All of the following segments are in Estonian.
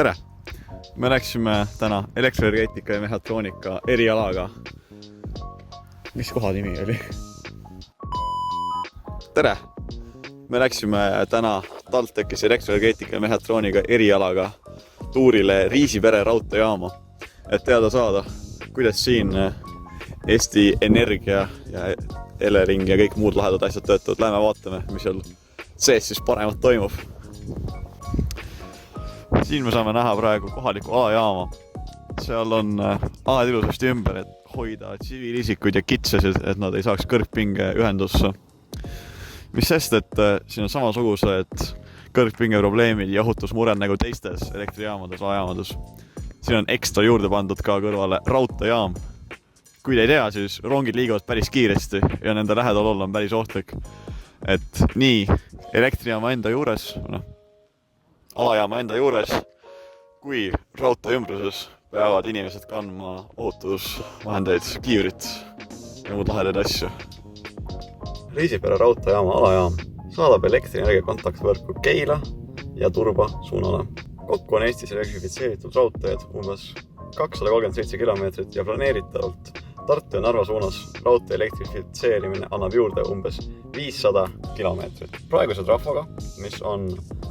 Tere! Me läksime täna elektrienergeetika ja mehhatroonika erialaga. Mis koha nimi oli? Tere! Me läksime täna TalTechis elektrienergeetika ja mehhatroonika erialaga tuurile Riisipere raudteejaama, et teada saada, kuidas siin Eesti Energia ja Elering ja kõik muud lahedad asjad töötavad. Lähme vaatame, mis seal sees siis paremat toimub. Siin me saame näha praegu kohalikku alajaama. Seal on alad ilusasti ümber, et hoida tsiviilisikud ja kitsasid, et nad ei saaks kõrgpinge ühendusse. Mis sest, et siin on samasugused kõrgpinge probleemid ja ohutusmured nagu teistes elektrijaamades, alajaamades. Siin on ekstra juurde pandud ka kõrvale raudteejaam. Kui te ei tea, siis rongid liiguvad päris kiiresti ja nende lähedal olla on päris ohtlik. Et nii elektrijaama enda juures, alajaama enda juures, kui raudtee ümbruses peavad inimesed kandma ohutusvahendeid, kiivrit ja muud lahedaid asju. Riisipere raudteejaama alajaam saadab elektrienergia kontaktvõrku Keila ja Turba suunale. Kokku on Eestis elektrifitseeritud raudteed umbes 237 kilomeetrit ja planeeritavalt Tartu ja Narva suunas raudtee elektrifitseerimine annab juurde umbes 500 kilomeetrit. Praeguse trafoga, mis on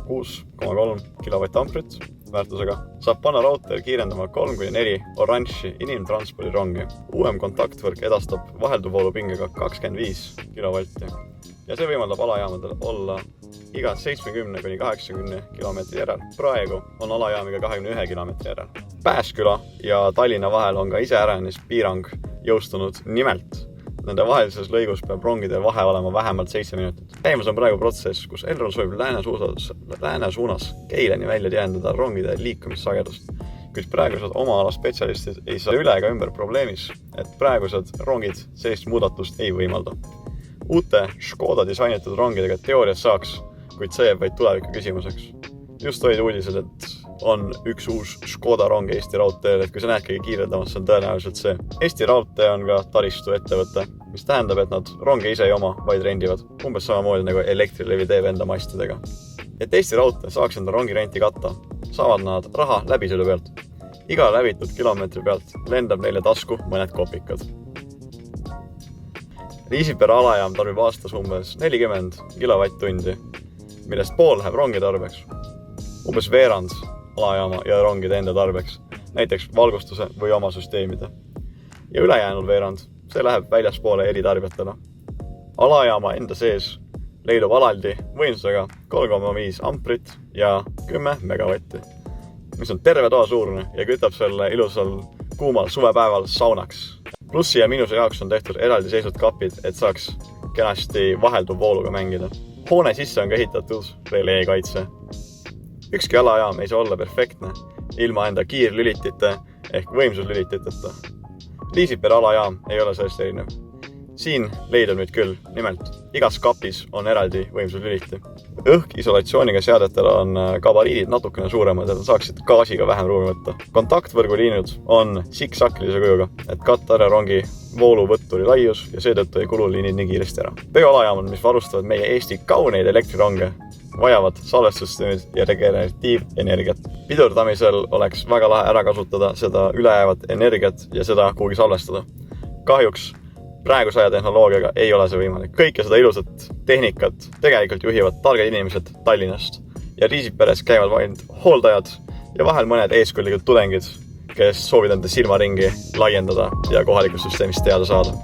6,3 kilovatt-amprit väärtusega, saab panna raudteel kiirendama 3-4 oranži inimtranspordirongi. Uuem kontaktvõrk edastab vahelduvoolupingega 25 kilovolti ja see võimaldab alajaamadel olla iga 70-80 kilomeetri järel. Praegu on alajaamiga 21 kilomeetri järel. Pääsküla ja Tallinna vahel on ka iseäranis piirang jõustunud. Nimelt, nende vahelises lõigus peab rongide vahe olema vähemalt 7 minutit. Käimas on praegu protsess, kus Elron soovib lääne suunas Keileni välja tihendada rongide liikumissagedust. Kuid praegused oma ala spetsialistid ei saa üle ega ümber probleemis, et praegused rongid sellist muudatust ei võimalda. Uute Škoda disainitud rongidega teoorias saaks, kuid see jääb vaid tuleviku küsimuseks. Just olid uudised, et on üks uus Škoda rong Eesti raudteel, et kui sa näed kõige kiirendamas, see on tõenäoliselt see. Eesti raudtee on ka taristu ettevõte, mis tähendab, et nad ronge ise ei oma, vaid rendivad. Umbes samamoodi nagu Elektrilevi teeb enda mastidega. Et Eesti raudtee saaks enda rongirenti katta, saavad nad raha läbisõidu pealt. Iga läbitud kilomeetri pealt lendab neile tasku mõned kopikad. Riisipere alajaam tarbib aastas umbes 40 kilovatt-tundi, millest pool läheb rongi tarbeks. Umbes veerand alajaama ja rongide enda tarbeks, näiteks valgustuse või oma süsteemide. Ja ülejäänud veerand, see läheb väljaspoole eritarbijatele. Alajaama enda sees leidub alaldi võimsusega 3,5 amprit ja 10 megavatti, mis on terve toa suurune ja kütab selle ilusal kuumal suvepäeval saunaks. Plussi ja miinuse jaoks on tehtud eraldi seisnud kapid, et saaks kenasti vahelduv vooluga mängida. Hoone sisse on ka ehitatud relee-kaitse. Ükski alajaam ei saa olla perfektne ilma enda kiirlülitite ehk võimsuslülititeta. Riisipere alajaam ei ole sellest erinev. Siin leidub nüüd küll, nimelt igas kapis on eraldi võimsuslüliti. Õhkisolatsiooniga seadetel on gabariidid natukene suuremad, et saaksid gaasiga vähem ruumi võtta. Kontaktvõrguliinud on siksakilise kujuga, et katta ära rongi vooluvõtturi laius ja seetõttu ei kulu liinid nii kiiresti ära. Bioalajaamad, mis varustavad meie Eesti kauneid elektrironge, vajavad salvestussüsteemid ja regeneratiivenergiat. Pidurdamisel oleks väga lahe ära kasutada seda ülejäävat energiat ja seda kuhugi salvestada. Kahjuks praeguse aja tehnoloogiaga ei ole see võimalik. Kõike seda ilusat tehnikat tegelikult juhivad targad inimesed Tallinnast ja Riisiperes käivad vaid hooldajad ja vahel mõned eeskujulikud tudengid, kes soovid enda silmaringi laiendada ja kohalikust süsteemist teada saada.